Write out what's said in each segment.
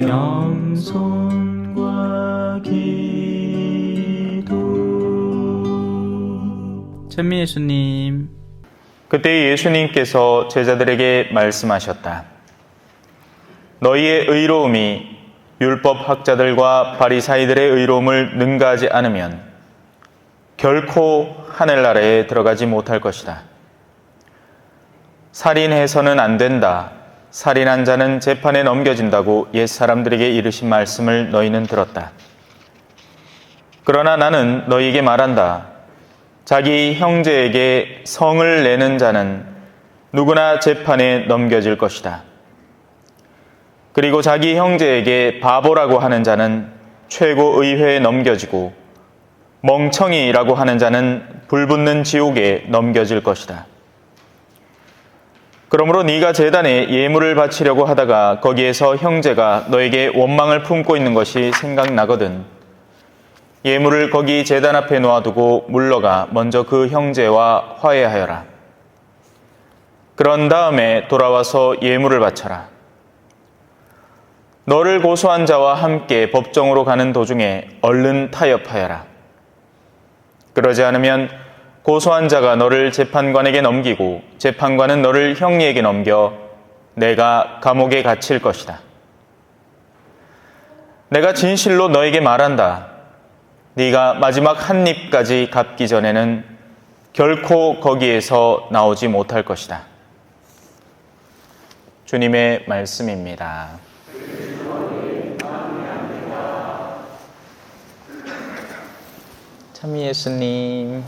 겸손과 기도. 찬미 예수님. 그때 예수님께서 제자들에게 말씀하셨다. 너희의 의로움이 율법 학자들과 바리사이들의 의로움을 능가하지 않으면 결코 하늘나라에 들어가지 못할 것이다. 살인해서는 안 된다. 살인한 자는 재판에 넘겨진다고 옛사람들에게 이르신 말씀을 너희는 들었다. 그러나 나는 너희에게 말한다. 자기 형제에게 성을 내는 자는 누구나 재판에 넘겨질 것이다. 그리고 자기 형제에게 바보라고 하는 자는 최고의회에 넘겨지고 멍청이라고 하는 자는 불붙는 지옥에 넘겨질 것이다. 그러므로 네가 제단에 예물을 바치려고 하다가 거기에서 형제가 너에게 원망을 품고 있는 것이 생각나거든 예물을 거기 제단 앞에 놓아두고 물러가 먼저 그 형제와 화해하여라. 그런 다음에 돌아와서 예물을 바쳐라. 너를 고소한 자와 함께 법정으로 가는 도중에 얼른 타협하여라. 그러지 않으면 고소한 자가 너를 재판관에게 넘기고 재판관은 너를 형리에게 넘겨 내가 감옥에 갇힐 것이다. 내가 진실로 너에게 말한다. 네가 마지막 한 입까지 갚기 전에는 결코 거기에서 나오지 못할 것이다. 주님의 말씀입니다. 찬미 예수님.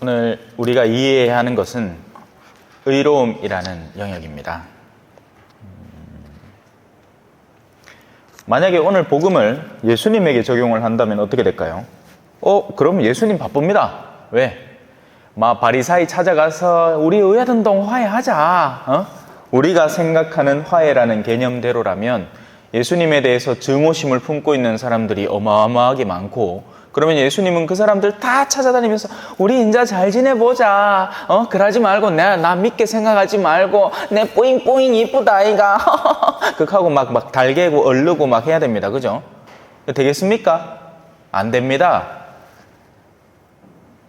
오늘 우리가 이해해야 하는 것은 의로움이라는 영역입니다. 만약에 오늘 복음을 예수님에게 적용을 한다면 어떻게 될까요? 그럼 예수님 바쁩니다. 왜? 바리사이 찾아가서 우리 의회등동 화해하자. 우리가 생각하는 화해라는 개념대로라면 예수님에 대해서 증오심을 품고 있는 사람들이 어마어마하게 많고 그러면 예수님은 그 사람들 다 찾아다니면서 우리 인자 잘 지내보자. 그러지 말고 나 믿게 생각하지 말고 내 뿌잉뿌잉 이쁘다 아이가. 그하고 막 달개고 얼르고 막 해야 됩니다. 그죠? 되겠습니까? 안 됩니다.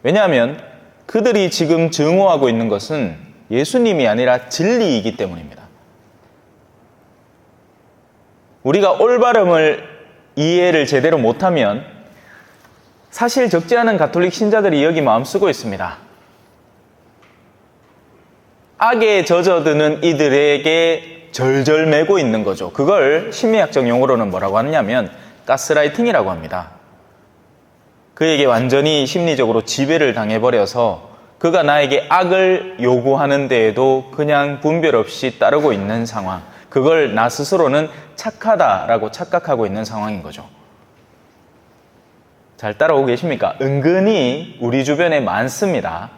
왜냐하면 그들이 지금 증오하고 있는 것은 예수님이 아니라 진리이기 때문입니다. 우리가 올바름을 이해를 제대로 못하면 사실 적지 않은 가톨릭 신자들이 여기 마음 쓰고 있습니다. 악에 젖어드는 이들에게 절절매고 있는 거죠. 그걸 심리학적 용어로는 뭐라고 하냐면 가스라이팅이라고 합니다. 그에게 완전히 심리적으로 지배를 당해버려서 그가 나에게 악을 요구하는 데에도 그냥 분별 없이 따르고 있는 상황. 그걸 나 스스로는 착하다라고 착각하고 있는 상황인 거죠. 잘 따라오고 계십니까? 은근히 우리 주변에 많습니다.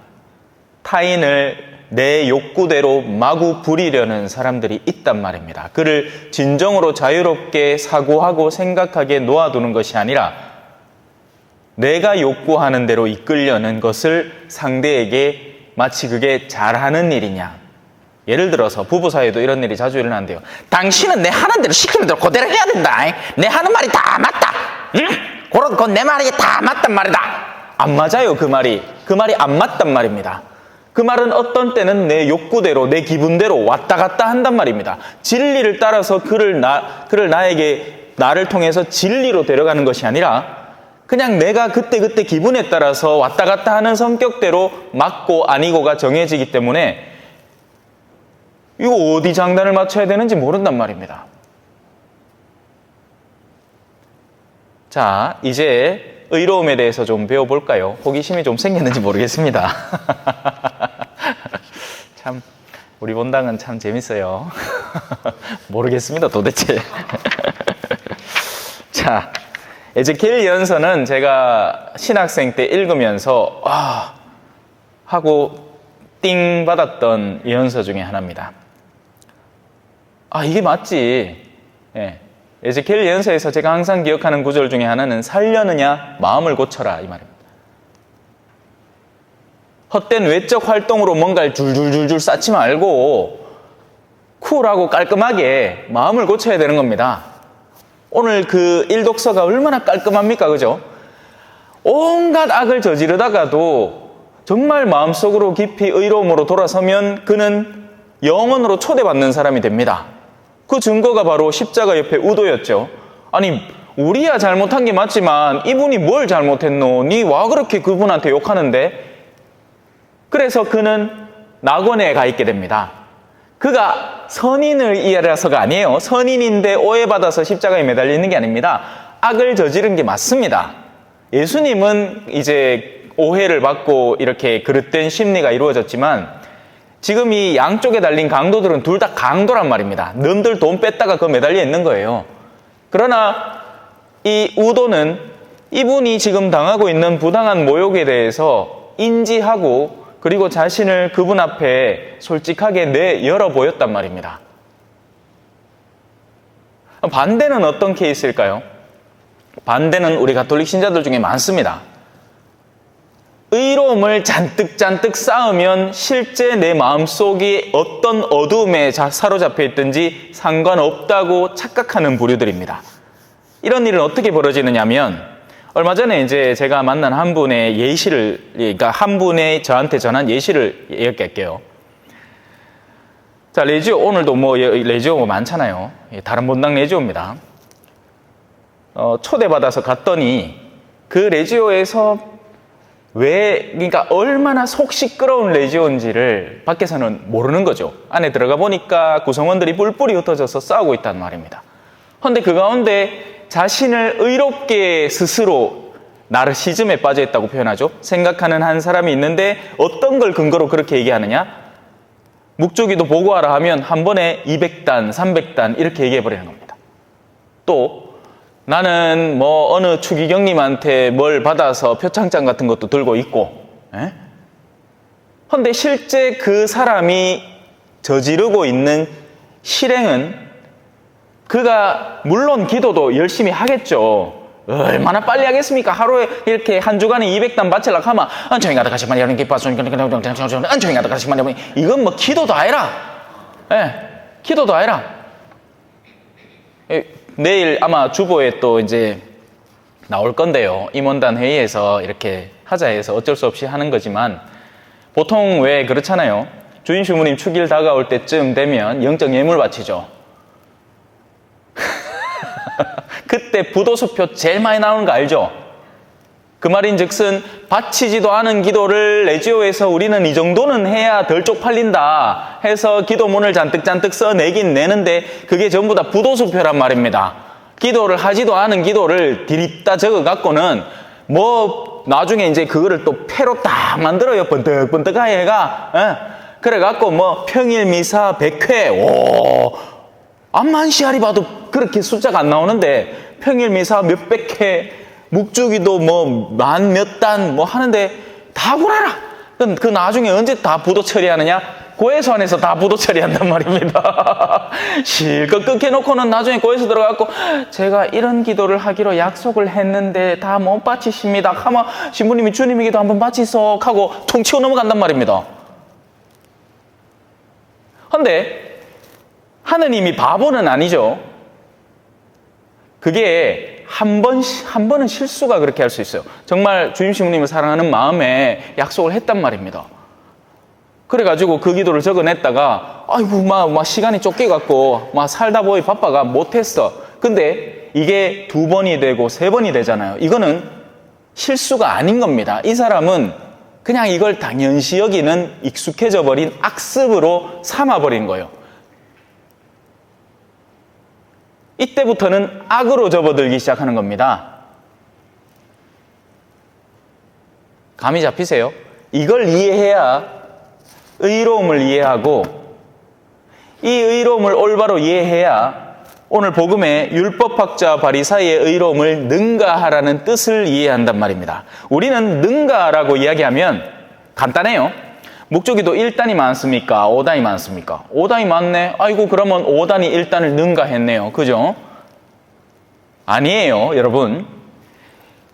타인을 내 욕구대로 마구 부리려는 사람들이 있단 말입니다. 그를 진정으로 자유롭게 사고하고 생각하게 놓아두는 것이 아니라 내가 욕구하는 대로 이끌려는 것을 상대에게 마치 그게 잘하는 일이냐. 예를 들어서 부부 사이에도 이런 일이 자주 일어난대요. 당신은 내 하는 대로 시키는 대로 그대로 해야 된다. 내 하는 말이 다 맞다. 응? 그건 내 말이 다 맞단 말이다. 안 맞아요. 그 말이 안 맞단 말입니다. 그 말은 어떤 때는 내 욕구대로 내 기분대로 왔다 갔다 한단 말입니다. 진리를 따라서 나를 통해서 진리로 데려가는 것이 아니라 그냥 내가 그때 기분에 따라서 왔다 갔다 하는 성격대로 맞고 아니고가 정해지기 때문에 이거 어디 장단을 맞춰야 되는지 모른단 말입니다. 자, 이제 의로움에 대해서 좀 배워볼까요? 호기심이 좀 생겼는지 모르겠습니다. 참, 우리 본당은 참 재밌어요. 모르겠습니다, 도대체. 자, 에제키엘 예언서는 제가 신학생 때 읽으면서 하고 띵 받았던 예언서 중에 하나입니다. 이게 맞지. 예. 에제키엘 예언서에서 제가 항상 기억하는 구절 중에 하나는 살려느냐 마음을 고쳐라 이 말입니다. 헛된 외적 활동으로 뭔가를 줄줄줄줄 쌓지 말고 쿨하고 깔끔하게 마음을 고쳐야 되는 겁니다. 오늘 그 일독서가 얼마나 깔끔합니까? 그죠? 온갖 악을 저지르다가도 정말 마음속으로 깊이 의로움으로 돌아서면 그는 영원으로 초대받는 사람이 됩니다. 그 증거가 바로 십자가 옆에 우도였죠. 아니, 우리야 잘못한 게 맞지만 이분이 뭘 잘못했노? 니 와 그렇게 그분한테 욕하는데? 그래서 그는 낙원에 가 있게 됩니다. 그가 선인을 이해라서가 아니에요. 선인인데 오해받아서 십자가에 매달려 있는 게 아닙니다. 악을 저지른 게 맞습니다. 예수님은 이제 오해를 받고 이렇게 그릇된 심리가 이루어졌지만 지금 이 양쪽에 달린 강도들은 둘 다 강도란 말입니다. 남들 돈 뺐다가 그 매달려 있는 거예요. 그러나 이 우도는 이분이 지금 당하고 있는 부당한 모욕에 대해서 인지하고 그리고 자신을 그분 앞에 솔직하게 내열어 보였단 말입니다. 반대는 어떤 케이스일까요? 반대는 우리 가톨릭 신자들 중에 많습니다. 의로움을 잔뜩 쌓으면 실제 내 마음속이 어떤 어두움에 사로잡혀 있든지 상관없다고 착각하는 부류들입니다. 이런 일은 어떻게 벌어지느냐면 얼마 전에 이제 제가 만난 한 분의 예시를, 그러니까 한 분의 저한테 전한 예시를 얘기할게요. 자, 레지오, 오늘도 레지오 많잖아요. 다른 본당 레지오입니다. 초대받아서 갔더니 그 레지오에서 그러니까 얼마나 속 시끄러운 레지오인지를 밖에서는 모르는 거죠. 안에 들어가 보니까 구성원들이 뿔뿔이 흩어져서 싸우고 있단 말입니다. 그런데 그 가운데 자신을 의롭게 스스로 나르시즘에 빠져 있다고 표현하죠. 생각하는 한 사람이 있는데 어떤 걸 근거로 그렇게 얘기하느냐? 묵주기도 보고하라 하면 한 번에 200단, 300단 이렇게 얘기해 버리는 겁니다. 또 나는 어느 추기경님한테 뭘 받아서 표창장 같은 것도 들고 있고, 그런데 실제 그 사람이 저지르고 있는 실행은 그가 물론 기도도 열심히 하겠죠. 얼마나 빨리 하겠습니까? 하루에 이렇게 한 주간에 200단 바치려고 하면 안청이 가다 가시만 여러분 기뻐서 안청이 가다 가시만 여러분 이건 뭐 기도도 아니라 기도도 아니라 내일 아마 주보에 또 이제 나올 건데요. 임원단 회의에서 이렇게 하자 해서 어쩔 수 없이 하는 거지만 보통 왜 그렇잖아요. 주인 주무님 축일 다가올 때쯤 되면 영적 예물 바치죠. 그때 부도수표 제일 많이 나오는 거 알죠? 그 말인즉슨 바치지도 않은 기도를 레지오에서 우리는 이 정도는 해야 덜 쪽팔린다 해서 기도문을 잔뜩 써내긴 내는데 그게 전부 다 부도수표란 말입니다. 기도를 하지도 않은 기도를 디립다 적어갖고는 나중에 이제 그거를 또 패로 딱 만들어요. 번뜩번뜩하게 해가 그래갖고 평일 미사 100회 암만시아리 봐도 그렇게 숫자가 안 나오는데 평일 미사 몇백 회 묵주기도 만 몇 단 하는데 다 구라라. 그 나중에 언제 다 부도 처리하느냐? 고해소 안에서 다 부도 처리한단 말입니다. 실컷 끊겨놓고는 나중에 고해소 들어가고 제가 이런 기도를 하기로 약속을 했는데 다 못 바치십니다. 하면 신부님이 주님에게도 한번 바치소 하고 통 치고 넘어간단 말입니다. 근데 하느님이 바보는 아니죠. 그게 한 번은 실수가 그렇게 할 수 있어요. 정말 주임 신부님을 사랑하는 마음에 약속을 했단 말입니다. 그래가지고 그 기도를 적어냈다가 아이고 막 시간이 쫓겨갖고 막 살다 보니 바빠가 못했어. 근데 이게 2번이 되고 3번이 되잖아요. 이거는 실수가 아닌 겁니다. 이 사람은 그냥 이걸 당연시 여기는 익숙해져 버린 악습으로 삼아버린 거예요. 이때부터는 악으로 접어들기 시작하는 겁니다. 감이 잡히세요? 이걸 이해해야 의로움을 이해하고 이 의로움을 올바로 이해해야 오늘 복음의 율법학자 바리사이의 의로움을 능가하라는 뜻을 이해한단 말입니다. 우리는 능가라고 이야기하면 간단해요. 묵주기도 1단이 많습니까? 5단이 많습니까? 5단이 많네? 아이고 그러면 5단이 1단을 능가했네요. 그죠? 아니에요, 여러분.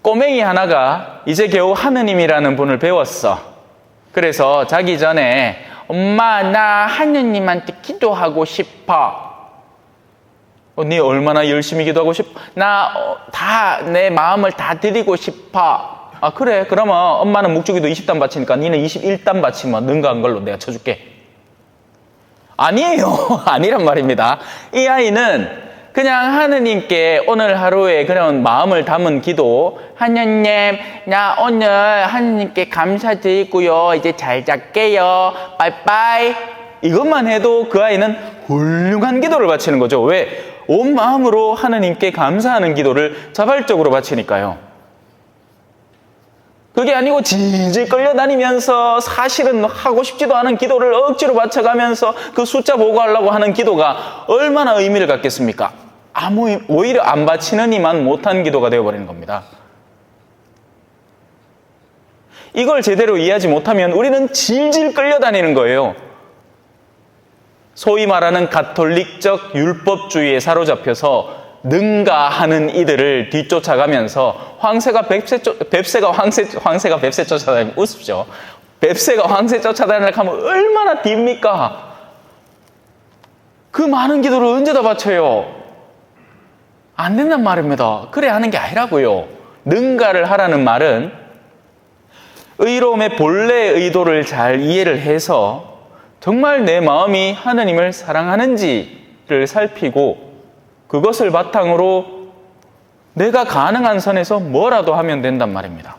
꼬맹이 하나가 이제 겨우 하느님이라는 분을 배웠어. 그래서 자기 전에 엄마 나 하느님한테 기도하고 싶어. 네 얼마나 열심히 기도하고 싶어? 나 다 내 마음을 다 드리고 싶어. 아 그래 그러면 엄마는 묵주기도 20단 바치니까 니는 21단 바치면 능가한 걸로 내가 쳐줄게. 아니에요. 아니란 말입니다. 이 아이는 그냥 하느님께 오늘 하루에 그런 마음을 담은 기도, 하느님 나 오늘 하느님께 감사드리고요 이제 잘 잘게요 빠이빠이, 이것만 해도 그 아이는 훌륭한 기도를 바치는 거죠. 왜? 온 마음으로 하느님께 감사하는 기도를 자발적으로 바치니까요. 그게 아니고 질질 끌려다니면서 사실은 하고 싶지도 않은 기도를 억지로 바쳐가면서 그 숫자 보고 하려고 하는 기도가 얼마나 의미를 갖겠습니까? 오히려 안 바치는 이만 못한 기도가 되어버리는 겁니다. 이걸 제대로 이해하지 못하면 우리는 질질 끌려다니는 거예요. 소위 말하는 가톨릭적 율법주의에 사로잡혀서 능가하는 이들을 뒤쫓아가면서 황새가 뱁새 쫓아다니면 웃으십시오. 뱁새가 황새 쫓아다니려고 하면 얼마나 딥니까? 그 많은 기도를 언제 다 바쳐요? 안 된단 말입니다. 그래 하는 게 아니라고요. 능가를 하라는 말은 의로움의 본래 의도를 잘 이해를 해서 정말 내 마음이 하느님을 사랑하는지를 살피고 그것을 바탕으로 내가 가능한 선에서 뭐라도 하면 된단 말입니다.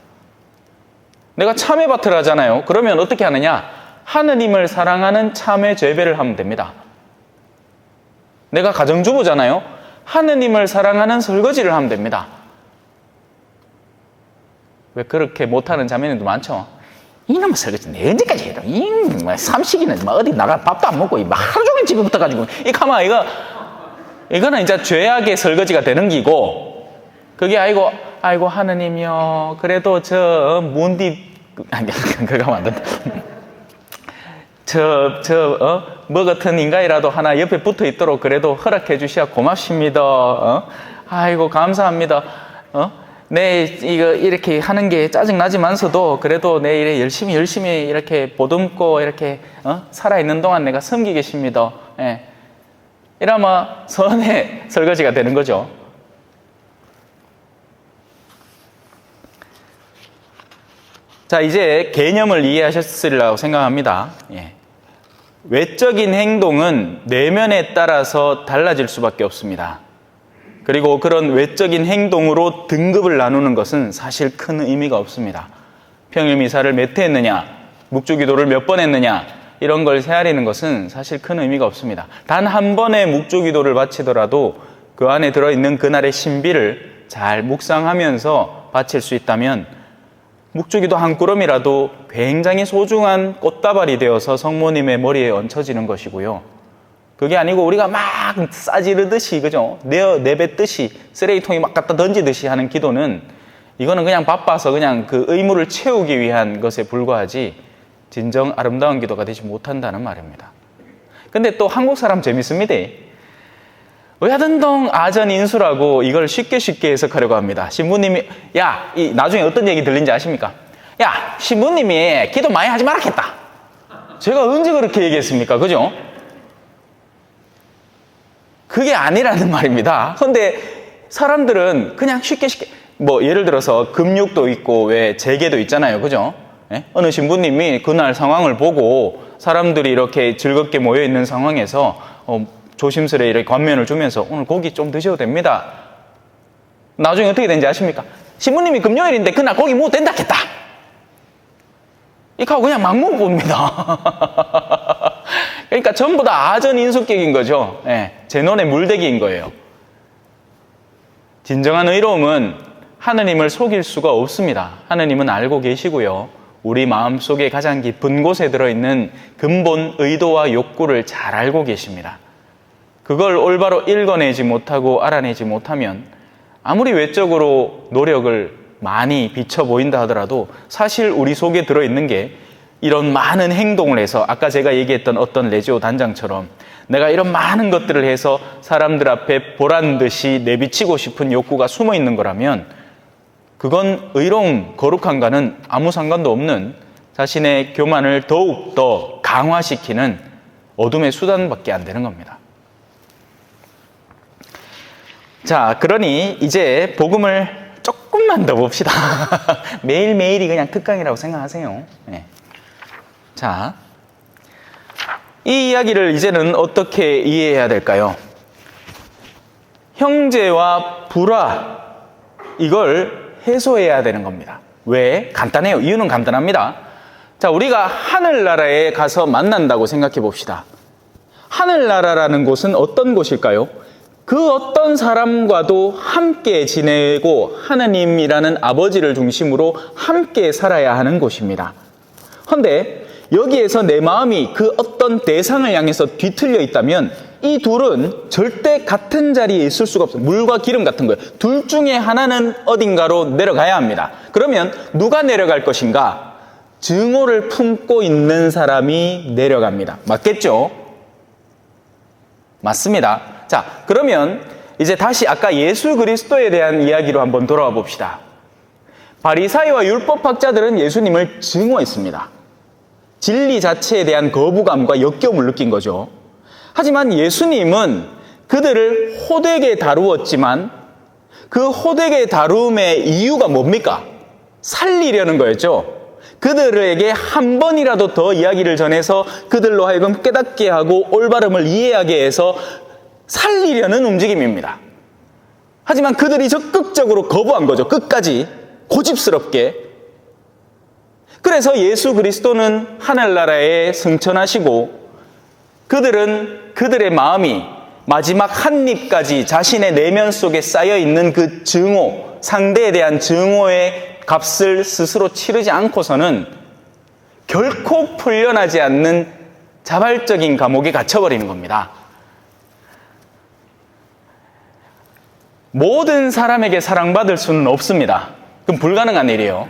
내가 참회밭을 하잖아요. 그러면 어떻게 하느냐? 하느님을 사랑하는 참회 재배를 하면 됩니다. 내가 가정주부잖아요. 하느님을 사랑하는 설거지를 하면 됩니다. 왜 그렇게 못하는 자매님도 많죠? 이놈의 설거지 내 언제까지 해도 삼식이는 어디 나가 밥도 안 먹고 하루 종일 집에 붙어가지고 가만 이거는 이제 죄악의 설거지가 되는 기고, 그게 아이고 하느님이요 그래도 저 문디 아니 그거 하면 안 된다. 뭐 같은 인간이라도 하나 옆에 붙어 있도록 그래도 허락해 주셔야 고맙습니다. 아이고 감사합니다. 내 이거 이렇게 하는 게 짜증 나지만서도 그래도 내 일에 열심히 이렇게 보듬고 이렇게 살아 있는 동안 내가 섬기겠습니다. 예. 이러면 선의 설거지가 되는 거죠. 자, 이제 개념을 이해하셨으리라고 생각합니다. 예. 외적인 행동은 내면에 따라서 달라질 수밖에 없습니다. 그리고 그런 외적인 행동으로 등급을 나누는 것은 사실 큰 의미가 없습니다. 평일 미사를 몇 회 했느냐, 묵주기도를 몇 번 했느냐, 이런 걸 세아리는 것은 사실 큰 의미가 없습니다. 단 한 번의 묵주기도를 바치더라도 그 안에 들어있는 그날의 신비를 잘 묵상하면서 바칠 수 있다면 묵주기도 한 꾸러미라도 굉장히 소중한 꽃다발이 되어서 성모님의 머리에 얹혀지는 것이고요. 그게 아니고 우리가 막 싸지르듯이, 그죠? 내뱉듯이, 쓰레기통에 막 갖다 던지듯이 하는 기도는, 이거는 그냥 바빠서 그냥 그 의무를 채우기 위한 것에 불과하지 진정 아름다운 기도가 되지 못한다는 말입니다. 근데 또 한국 사람 재밌습니다. 의하등동 아전인수라고 이걸 쉽게 해석하려고 합니다. 신부님이, 나중에 어떤 얘기 들린지 아십니까? 신부님이 기도 많이 하지 말았겠다. 제가 언제 그렇게 얘기했습니까? 그죠? 그게 아니라는 말입니다. 근데 사람들은 그냥 쉽게 예를 들어서 금육도 있고 왜 재계도 있잖아요. 그죠? 예? 어느 신부님이 그날 상황을 보고 사람들이 이렇게 즐겁게 모여 있는 상황에서 조심스레 이렇게 관면을 주면서 오늘 고기 좀 드셔도 됩니다. 나중에 어떻게 된지 아십니까? 신부님이 금요일인데 그날 고기 못 된다겠다. 이거 하고 그냥 막 먹어봅니다. 그러니까 전부 다 아전인수격인 거죠. 예, 제논의 물대기인 거예요. 진정한 의로움은 하느님을 속일 수가 없습니다. 하느님은 알고 계시고요. 우리 마음속에 가장 깊은 곳에 들어있는 근본 의도와 욕구를 잘 알고 계십니다. 그걸 올바로 읽어내지 못하고 알아내지 못하면 아무리 외적으로 노력을 많이 비춰 보인다 하더라도 사실 우리 속에 들어있는 게 이런 많은 행동을 해서 아까 제가 얘기했던 어떤 레지오 단장처럼 내가 이런 많은 것들을 해서 사람들 앞에 보란듯이 내비치고 싶은 욕구가 숨어 있는 거라면 그건 의로움, 거룩함과는 아무 상관도 없는 자신의 교만을 더욱더 강화시키는 어둠의 수단밖에 안 되는 겁니다. 자, 그러니 이제 복음을 조금만 더 봅시다. 매일매일이 그냥 특강이라고 생각하세요. 네. 자, 이 이야기를 이제는 어떻게 이해해야 될까요? 형제와 불화, 이걸 해소해야 되는 겁니다. 왜? 간단해요. 이유는 간단합니다. 자, 우리가 하늘나라에 가서 만난다고 생각해 봅시다. 하늘나라라는 곳은 어떤 곳일까요? 그 어떤 사람과도 함께 지내고 하느님이라는 아버지를 중심으로 함께 살아야 하는 곳입니다. 그런데 여기에서 내 마음이 그 어떤 대상을 향해서 뒤틀려 있다면 이 둘은 절대 같은 자리에 있을 수가 없어요. 물과 기름 같은 거예요. 둘 중에 하나는 어딘가로 내려가야 합니다. 그러면 누가 내려갈 것인가? 증오를 품고 있는 사람이 내려갑니다. 맞겠죠? 맞습니다. 자, 그러면 이제 다시 아까 예수 그리스도에 대한 이야기로 한번 돌아와 봅시다. 바리사이와 율법학자들은 예수님을 증오했습니다. 진리 자체에 대한 거부감과 역겨움을 느낀 거죠. 하지만 예수님은 그들을 호되게 다루었지만 그 호되게 다루음의 이유가 뭡니까? 살리려는 거였죠. 그들에게 한 번이라도 더 이야기를 전해서 그들로 하여금 깨닫게 하고 올바름을 이해하게 해서 살리려는 움직임입니다. 하지만 그들이 적극적으로 거부한 거죠. 끝까지 고집스럽게. 그래서 예수 그리스도는 하늘나라에 승천하시고 그들은 그들의 마음이 마지막 한 입까지 자신의 내면 속에 쌓여있는 그 증오, 상대에 대한 증오의 값을 스스로 치르지 않고서는 결코 풀려나지 않는 자발적인 감옥에 갇혀버리는 겁니다. 모든 사람에게 사랑받을 수는 없습니다. 그럼 불가능한 일이에요.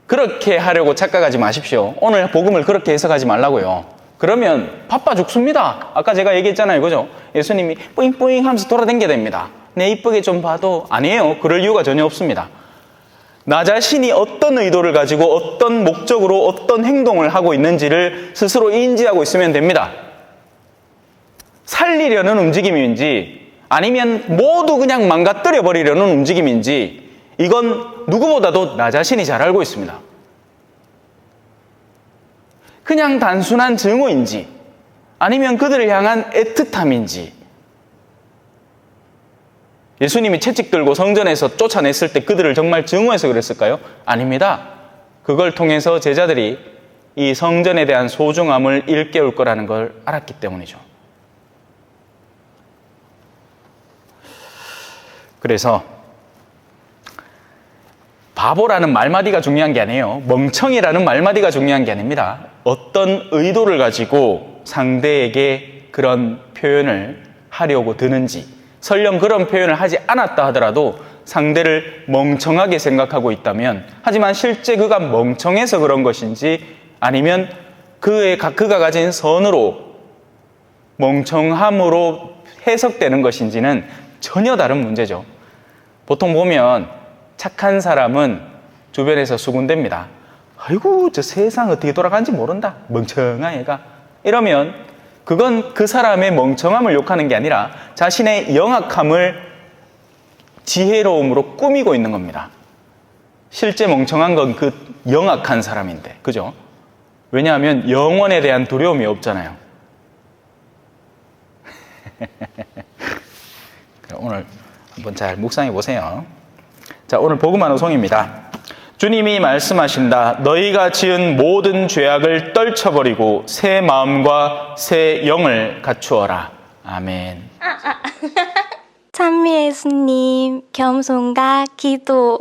그렇게 하려고 착각하지 마십시오. 오늘 복음을 그렇게 해석하지 말라고요. 그러면 바빠 죽습니다. 아까 제가 얘기했잖아요. 그죠? 예수님이 뿌잉뿌잉 하면서 돌아다녀야 됩니다. 내 이쁘게 좀 봐도 아니에요. 그럴 이유가 전혀 없습니다. 나 자신이 어떤 의도를 가지고 어떤 목적으로 어떤 행동을 하고 있는지를 스스로 인지하고 있으면 됩니다. 살리려는 움직임인지 아니면 모두 그냥 망가뜨려 버리려는 움직임인지 이건 누구보다도 나 자신이 잘 알고 있습니다. 그냥 단순한 증오인지 아니면 그들을 향한 애틋함인지 예수님이 채찍 들고 성전에서 쫓아냈을 때 그들을 정말 증오해서 그랬을까요? 아닙니다. 그걸 통해서 제자들이 이 성전에 대한 소중함을 일깨울 거라는 걸 알았기 때문이죠. 그래서 바보라는 말마디가 중요한 게 아니에요. 멍청이라는 말마디가 중요한 게 아닙니다. 어떤 의도를 가지고 상대에게 그런 표현을 하려고 드는지 설령 그런 표현을 하지 않았다 하더라도 상대를 멍청하게 생각하고 있다면 하지만 실제 그가 멍청해서 그런 것인지 아니면 그가 가진 선으로 멍청함으로 해석되는 것인지는 전혀 다른 문제죠. 보통 보면 착한 사람은 주변에서 수군댑니다. 아이고 저 세상 어떻게 돌아가는지 모른다. 멍청한 애가. 이러면 그건 그 사람의 멍청함을 욕하는 게 아니라 자신의 영악함을 지혜로움으로 꾸미고 있는 겁니다. 실제 멍청한 건 그 영악한 사람인데, 그죠? 왜냐하면 영원에 대한 두려움이 없잖아요. 오늘 한번 잘 묵상해 보세요. 자, 오늘 복음 호송입니다. 주님이 말씀하신다. 너희가 지은 모든 죄악을 떨쳐버리고 새 마음과 새 영을 갖추어라. 아멘. 찬미 예수님, 겸손과 기도.